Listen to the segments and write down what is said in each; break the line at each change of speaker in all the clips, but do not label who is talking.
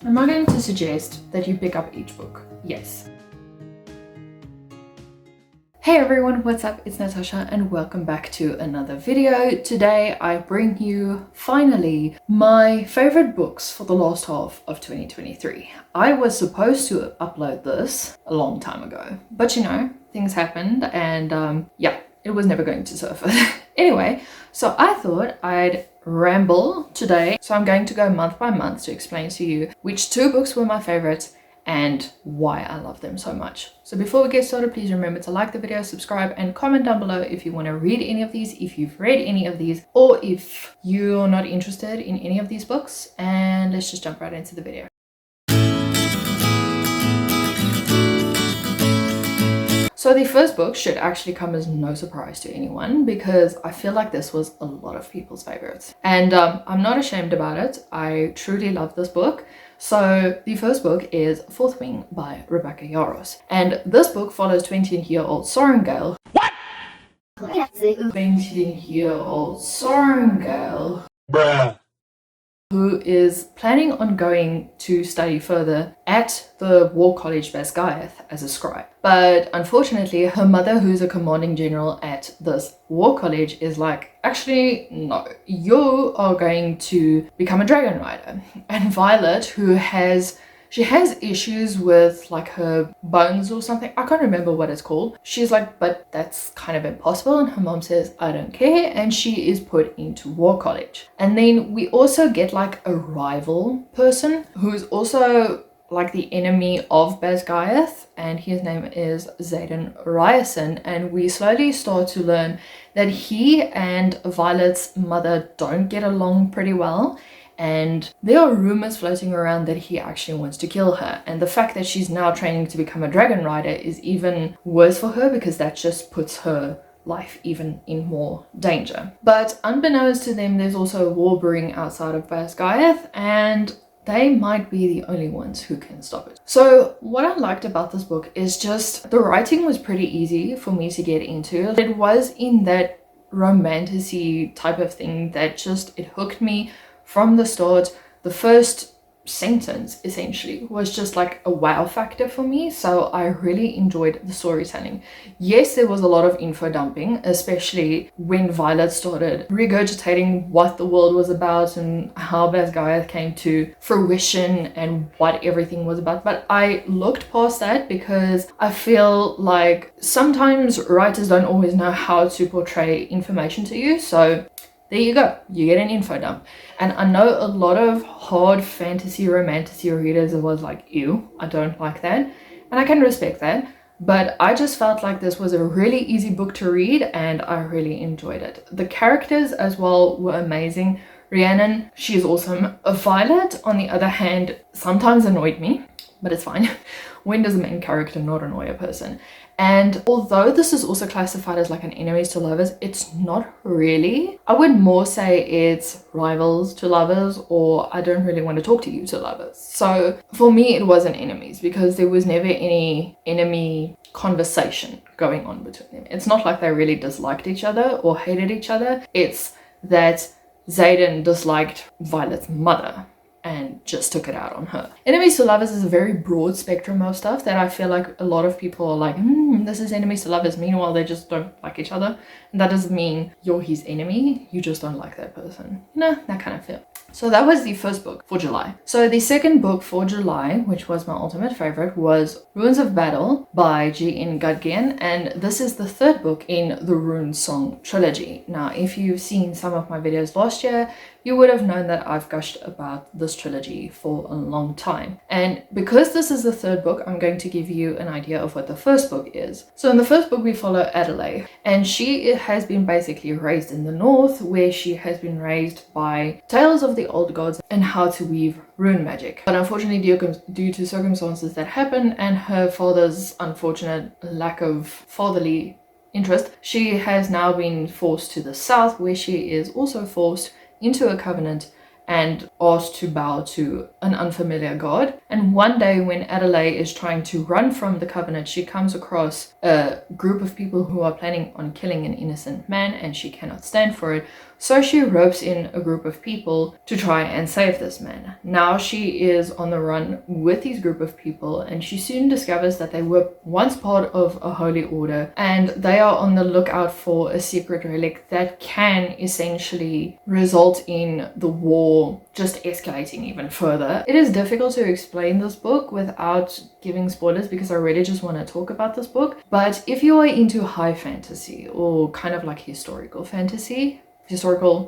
Am I going to suggest that you pick up each book? Yes. Hey everyone, what's up? It's Natasha and welcome back to another video. Today I bring you, finally, my favorite books for the last half of 2023. I was supposed to upload this a long time ago, but you know, things happened and yeah, it was never going to surface. Anyway, so I thought I'd ramble today. So I'm going to go month by month to explain to you which two books were my favorites and why I love them so much. So before we get started, please remember to like the video, subscribe, and comment down below if you want to read any of these, if you've read any of these, or if you're not interested in any of these books. And let's just jump right into the video. So the first book should actually come as no surprise to anyone because I feel like this was a lot of people's favorites. And I'm not ashamed about it. I truly love this book. So the first book is Fourth Wing by Rebecca Yarros. And this book follows 20-year-old Sorrengail. What? 20-year-old Sorrengail. Bruh. Who is planning on going to study further at the War College Besties as a scribe. But unfortunately, her mother, who's a commanding general at this War College, is like, actually, no, you are going to become a dragon rider. And Violet, who has issues with like her bones or something. I can't remember what it's called. She's like, but that's kind of impossible. And her mom says, I don't care. And she is put into War College. And then we also get like a rival person who's also like the enemy of Basgiath, and his name is Xaden Ryerson. And we slowly start to learn that he and Violet's mother don't get along pretty well. And there are rumors floating around that he actually wants to kill her. And the fact that she's now training to become a dragon rider is even worse for her because that just puts her life even in more danger. But unbeknownst to them, there's also a war brewing outside of Basgiath, and they might be the only ones who can stop it. So what I liked about this book is just the writing was pretty easy for me to get into. It was in that romantic-y type of thing that just, it hooked me from the start. The first sentence essentially was just like a wow factor for me, so I really enjoyed the storytelling. Yes, there was a lot of info dumping, especially when Violet started regurgitating what the world was about and how Basgiath came to fruition and what everything was about, but I looked past that because I feel like sometimes writers don't always know how to portray information to you, so there you go, you get an info dump. And I know a lot of hard fantasy romantic readers was like, ew, I don't like that. And I can respect that. But I just felt like this was a really easy book to read and I really enjoyed it. The characters as well were amazing. Rhiannon, she is awesome. Violet, on the other hand, sometimes annoyed me, but it's fine. When does a main character not annoy a person? And although this is also classified as like an enemies to lovers, it's not really. I would more say it's rivals to lovers, or I don't really want to talk to you to lovers. So for me, it wasn't enemies because there was never any enemy conversation going on between them. It's not like they really disliked each other or hated each other. It's that Xaden disliked Violet's mother and just took it out on her. Enemies to lovers is a very broad spectrum of stuff that I feel like a lot of people are like, this is enemies to lovers. Meanwhile, they just don't like each other. And that doesn't mean you're his enemy. You just don't like that person. You know, that kind of feel. So that was the first book for July. So the second book for July, which was my ultimate favorite, was Ruins of Battle by G.N. Gudgian. And this is the third book in the Rune Song trilogy. Now, if you've seen some of my videos last year, you would have known that I've gushed about this trilogy for a long time. And because this is the third book, I'm going to give you an idea of what the first book is. So in the first book, we follow Adelaide, and she has been basically raised in the north, where she has been raised by tales of the old gods and how to weave rune magic. But unfortunately, due to circumstances that happen and her father's unfortunate lack of fatherly interest, she has now been forced to the south, where she is also forced into a covenant and asked to bow to an unfamiliar god. And one day when Adelaide is trying to run from the covenant, she comes across a group of people who are planning on killing an innocent man, and she cannot stand for it. So she ropes in a group of people to try and save this man. Now she is on the run with these group of people, and she soon discovers that they were once part of a holy order, and they are on the lookout for a secret relic that can essentially result in the war just escalating even further. It is difficult to explain this book without giving spoilers because I really just want to talk about this book. But if you are into high fantasy or kind of like historical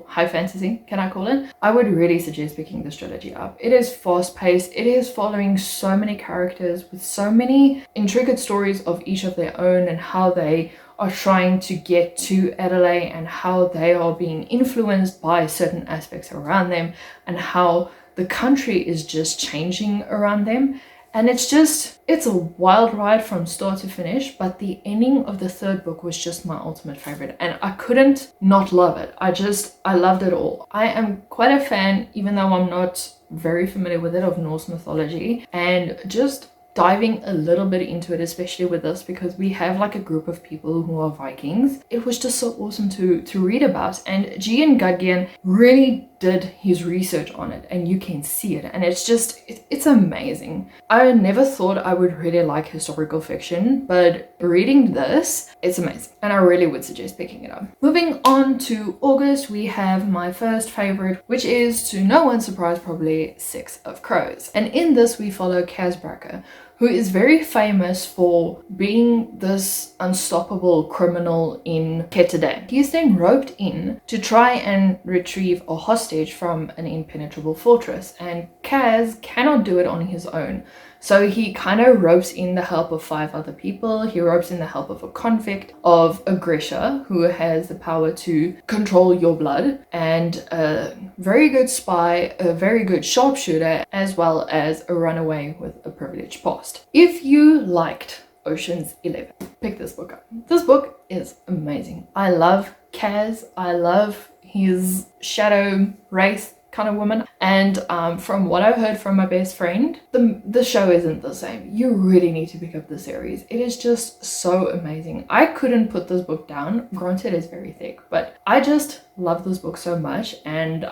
high fantasy, can I call it? I would really suggest picking this trilogy up. It is fast paced. It is following so many characters with so many intricate stories of each of their own, and how they are trying to get to Adelaide, and how they are being influenced by certain aspects around them, and how the country is just changing around them. And it's a wild ride from start to finish, but the ending of the third book was just my ultimate favorite, and I couldn't not love it. I loved it all. I am quite a fan, even though I'm not very familiar with it, of Norse mythology, and just diving a little bit into it, especially with this, because we have like a group of people who are Vikings. It was just so awesome to read about, and Gian Gudgian really did his research on it, and you can see it, and it's amazing. I never thought I would really like historical fiction, but reading this, it's amazing, and I really would suggest picking it up. Moving on to August, we have my first favorite, which is, to no one's surprise probably, Six of Crows. And in this we follow Kaz Bracker, who is very famous for being this unstoppable criminal in Ketterdam. He is then roped in to try and retrieve a hostage from an impenetrable fortress, and Kaz cannot do it on his own. So he kind of ropes in the help of 5 other people. He ropes in the help of a convict, of a Grisha, who has the power to control your blood, and a very good spy, a very good sharpshooter, as well as a runaway with a privileged past. If you liked Ocean's 11, pick this book up. This book is amazing. I love Kaz. I love his shadow race kind of woman, and from what I've heard from my best friend, the show isn't the same. You really need to pick up the series. It is just so amazing. I couldn't put this book down. Granted, it's very thick, but I just love this book so much, and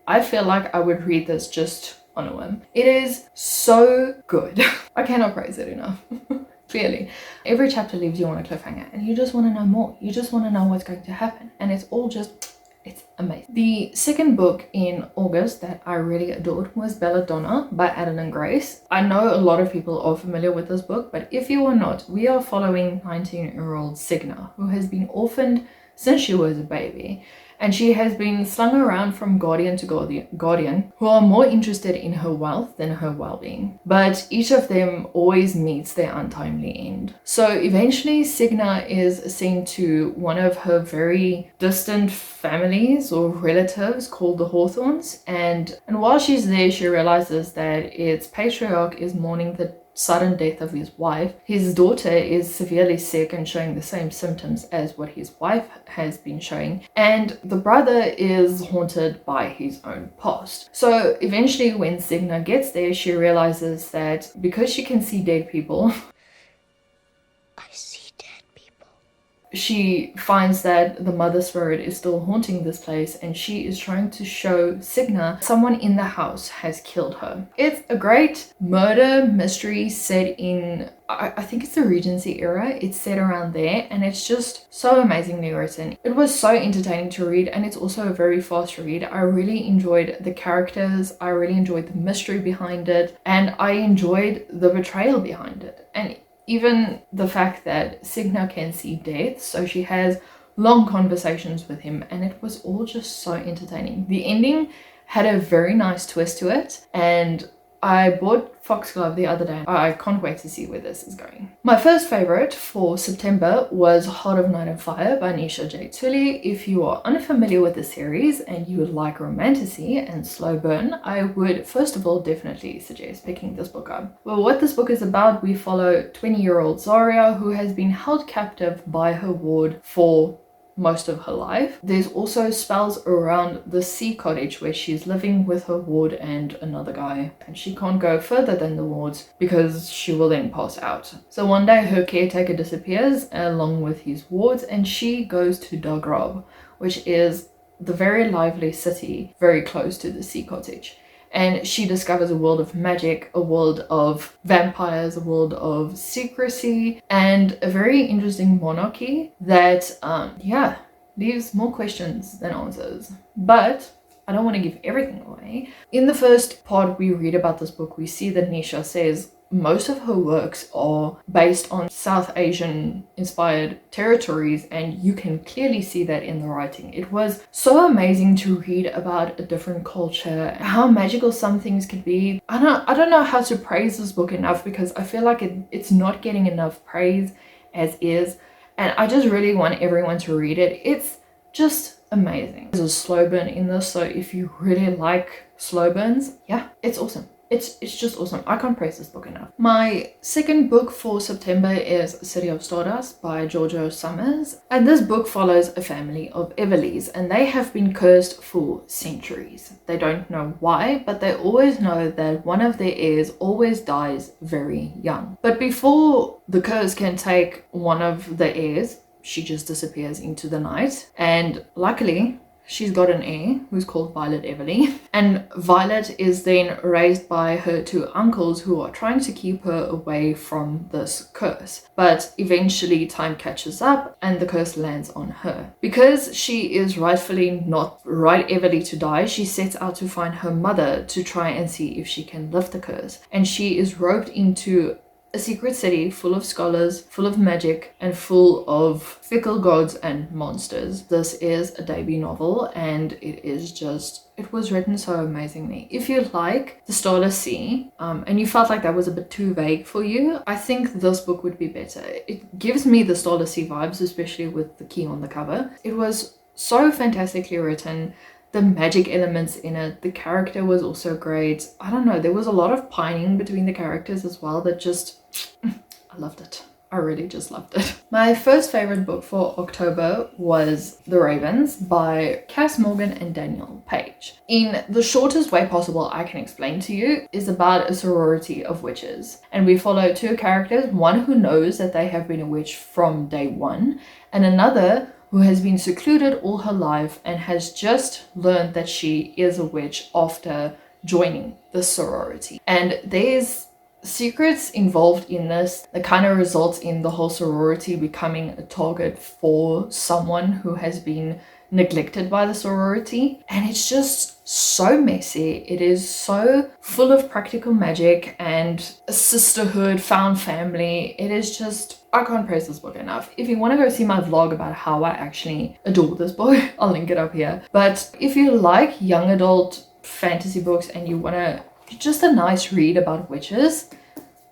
I feel like I would read this just on a whim. It is so good. I cannot praise it enough. Clearly, every chapter leaves you on a cliffhanger, and you just want to know more. You just want to know what's going to happen, and it's amazing. The second book in August that I really adored was Belladonna by Adam and Grace. I know a lot of people are familiar with this book, but if you are not, we are following 19-year-old Signa, who has been orphaned since she was a baby. And she has been slung around from guardian to guardian who are more interested in her wealth than her well-being. But each of them always meets their untimely end. So eventually Signa is sent to one of her very distant families or relatives called the Hawthorns. And while she's there, she realizes that its patriarch is mourning the sudden death of his wife. His daughter is severely sick and showing the same symptoms as what his wife has been showing, and the brother is haunted by his own past. So eventually when Signa gets there, she realizes that because she can see dead people, she finds that the mother spirit is still haunting this place, and she is trying to show Signa someone in the house has killed her. It's a great murder mystery set in, I think it's the Regency era. It's set around there, and it's just so amazingly written. It was so entertaining to read, and it's also a very fast read. I really enjoyed the characters, I really enjoyed the mystery behind it, and I enjoyed the betrayal behind it. And even the fact that Signa can see death, so she has long conversations with him, and it was all just so entertaining. The ending had a very nice twist to it, and I bought Foxglove the other day. I can't wait to see where this is going. My first favorite for September was Heart of Night and Fire by Nisha J. Tully. If you are unfamiliar with the series and you would like romantasy and slow burn, I would first of all definitely suggest picking this book up. Well, what this book is about, we follow 20-year-old Zarya, who has been held captive by her ward for most of her life. There's also spells around the sea cottage where she's living with her ward and another guy, and she can't go further than the wards because she will then pass out. So one day her caretaker disappears along with his wards, and she goes to Dagrob, which is the very lively city very close to the sea cottage. And she discovers a world of magic, a world of vampires, a world of secrecy, and a very interesting monarchy that, leaves more questions than answers. But I don't want to give everything away. In the first pod we read about this book, we see that Nisha says most of her works are based on South Asian inspired territories, and you can clearly see that in the writing. It was so amazing to read about a different culture, how magical some things could be. I don't know how to praise this book enough, because I feel like it's not getting enough praise as is, and I just really want everyone to read it. It's just amazing. There's a slow burn in this, so if you really like slow burns, yeah, it's awesome. It's just awesome. I can't praise this book enough. My second book for September is City of Stardust by Giorgio Summers. And this book follows a family of Everleys, and they have been cursed for centuries. They don't know why, but they always know that one of their heirs always dies very young. But before the curse can take one of the heirs, she just disappears into the night. And luckily, she's got an heir who's called Violet Everly, and Violet is then raised by her two uncles who are trying to keep her away from this curse. But eventually time catches up and the curse lands on her. Because she is rightfully not right Everly to die, she sets out to find her mother to try and see if she can lift the curse. And she is roped into a secret city full of scholars, full of magic, and full of fickle gods and monsters. This is a debut novel, and it was written so amazingly. If you like The Starless Sea, and you felt like that was a bit too vague for you, I think this book would be better. It gives me the Starless Sea vibes, especially with the key on the cover. It was so fantastically written. The magic elements in it, the character was also great. I don't know, there was a lot of pining between the characters as well that just, I loved it. I really just loved it. My first favorite book for October was The Ravens by Cass Morgan and Daniel Page. In the shortest way possible I can explain to you, is about a sorority of witches. And we follow two characters, one who knows that they have been a witch from day one, and another who has been secluded all her life and has just learned that she is a witch after joining the sorority. And there's secrets involved in this that kind of results in the whole sorority becoming a target for someone who has been neglected by the sorority. And it's just so messy. It is so full of practical magic and a sisterhood, found family. It is just, I can't praise this book enough. If you want to go see my vlog about how I actually adore this book, I'll link it up here. But if you like young adult fantasy books and you want to just a nice read about witches,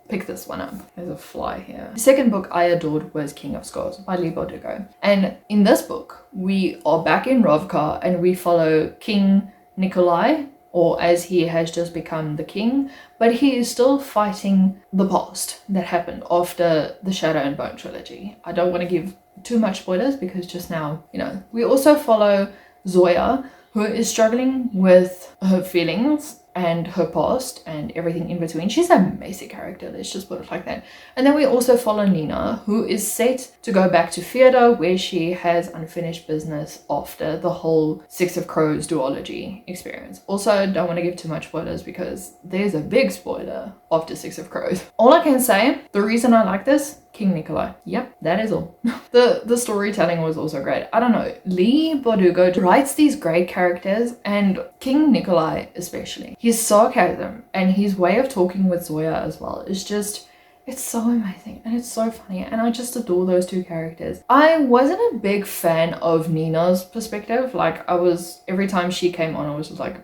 pick this one up. There's a fly here. The second book I adored was King of Scars by Leigh Bardugo. And in this book, we are back in Rovkar and we follow King Nikolai, or as he has just become the king, but he is still fighting the past that happened after the Shadow and Bone trilogy. I don't want to give too much spoilers because just now, we also follow Zoya, who is struggling with her feelings and her past and everything in between. She's a messy character, let's just put it like that. And then we also follow Nina, who is set to go back to Theodore, where she has unfinished business after the whole Six of Crows duology experience. Also, don't want to give too much spoilers because there's a big spoiler after Six of Crows. All I can say, the reason I like this, King Nikolai. Yep, that is all. The storytelling was also great. I don't know, Leigh Bardugo writes these great characters, and King Nikolai especially. His sarcasm and his way of talking with Zoya as well is just, it's so amazing and it's so funny, and I just adore those two characters. I wasn't a big fan of Nina's perspective. Like, every time she came on, I was just like,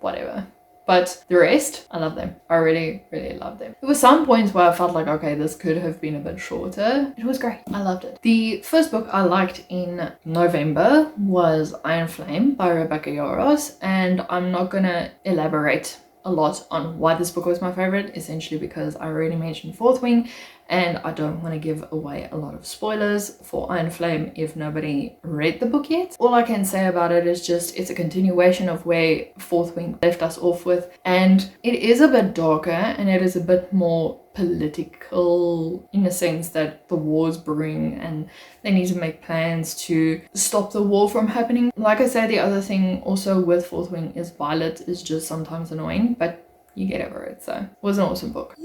whatever. But the rest, I love them. I really, really love them. There were some points where I felt like, okay, this could have been a bit shorter. It was great. I loved it. The first book I liked in November was Iron Flame by Rebecca Yarros, and I'm not gonna elaborate a lot on why this book was my favorite, essentially because I already mentioned Fourth Wing, and I don't want to give away a lot of spoilers for Iron Flame if nobody read the book yet. All I can say about it is just it's a continuation of where Fourth Wing left us off with, and it is a bit darker and it is a bit more political in the sense that the war's brewing and they need to make plans to stop the war from happening. Like I said, the other thing also with Fourth Wing is Violet is just sometimes annoying, but you get over it. So it was an awesome book.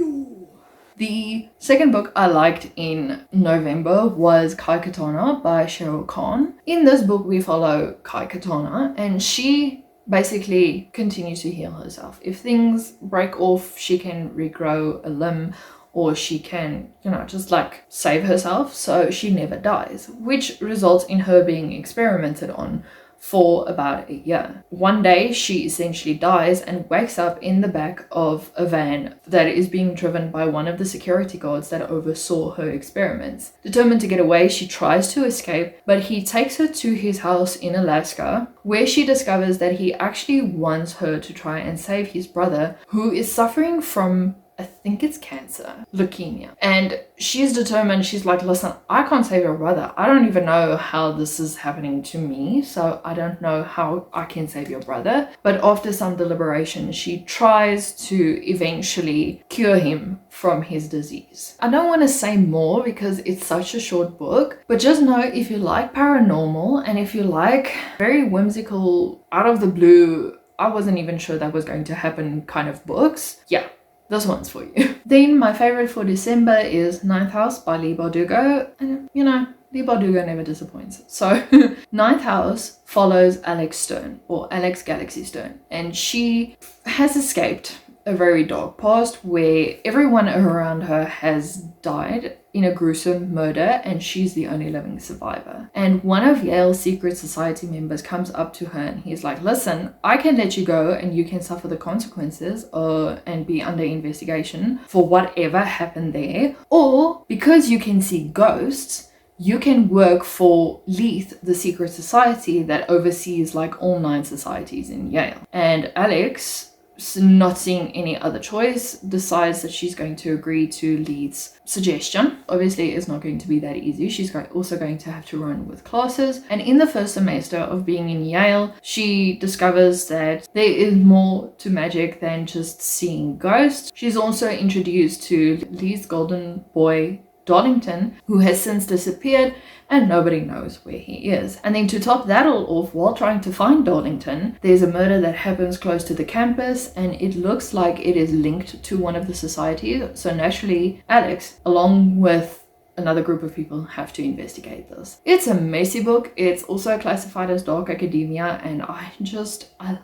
The second book I liked in November was Kai Katana by Cheryl Khan. In this book we follow Kai Katana, and she basically continues to heal herself. If things break off, she can regrow a limb, or she can, just like save herself so she never dies, which results in her being experimented on for about a year. One day she essentially dies and wakes up in the back of a van that is being driven by one of the security guards that oversaw her experiments. Determined to get away, she tries to escape, but he takes her to his house in Alaska, where she discovers that he actually wants her to try and save his brother, who is suffering from, I think it's cancer, leukemia. And she's determined, she's like, listen, I can't save your brother. I don't even know how this is happening to me, so I don't know how I can save your brother. But after some deliberation, she tries to eventually cure him from his disease. I don't want to say more because it's such a short book, but just know if you like paranormal and if you like very whimsical, out of the blue, I wasn't even sure that was going to happen kind of books, yeah, this one's for you. Then my favorite for December is Ninth House by Leigh Bardugo. And Leigh Bardugo never disappoints. So Ninth House follows Alex Stern, or Alex Galaxy Stern, and she has escaped a very dark past where everyone around her has died in a gruesome murder and she's the only living survivor. And one of Yale's secret society members comes up to her and he's like, listen, I can let you go and you can suffer the consequences and be under investigation for whatever happened there, or because you can see ghosts, you can work for Leith, the secret society that oversees like all 9 societies in Yale. And Alex, not seeing any other choice, decides that she's going to agree to Leith's suggestion. Obviously it's not going to be that easy. She's also going to have to run with classes, and in the first semester of being in Yale she discovers that there is more to magic than just seeing ghosts. She's also introduced to Leith's golden boy Darlington, who has since disappeared and nobody knows where he is. And then to top that all off, while trying to find Darlington, there's a murder that happens close to the campus and it looks like it is linked to one of the societies. So naturally Alex, along with another group of people, have to investigate this. It's a messy book. It's also classified as dark academia, and I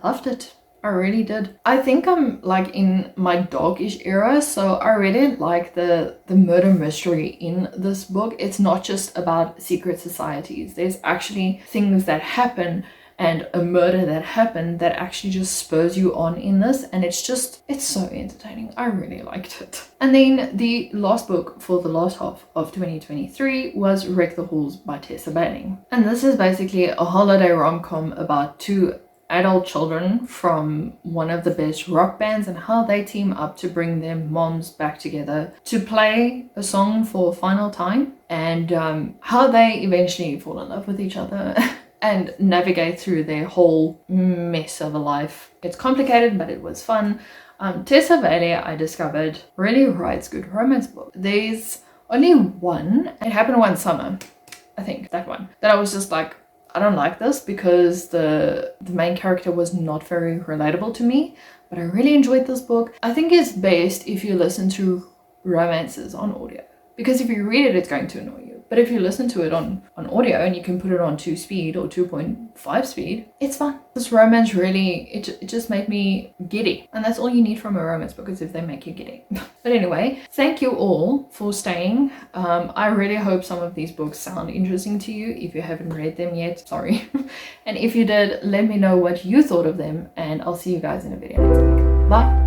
loved it. I really did. I think I'm like in my darkish era, so I really like the murder mystery in this book. It's not just about secret societies. There's actually things that happen and a murder that happened that actually just spurs you on in this, and it's so entertaining. I really liked it. And then the last book for the last half of 2023 was Wreck the Halls by Tessa Bailey. And this is basically a holiday rom-com about 2 adult children from one of the best rock bands and how they team up to bring their moms back together to play a song for a final time, and how they eventually fall in love with each other and navigate through their whole mess of a life. It's complicated, but it was fun. Tessa Bailey, I discovered, really writes good romance books. There's only one, it happened one summer, I think, that one, that I was just like, I don't like this because the main character was not very relatable to me, but I really enjoyed this book. I think it's best if you listen to romances on audio, because if you read it, it's going to annoy you. But if you listen to it on audio and you can put it on 2 speed or 2.5 speed, it's fun. This romance really, it just made me giddy. And that's all you need from a romance book, is if they make you giddy. But anyway, thank you all for staying. I really hope some of these books sound interesting to you. If you haven't read them yet, sorry. And if you did, let me know what you thought of them, and I'll see you guys in a video next week. Bye.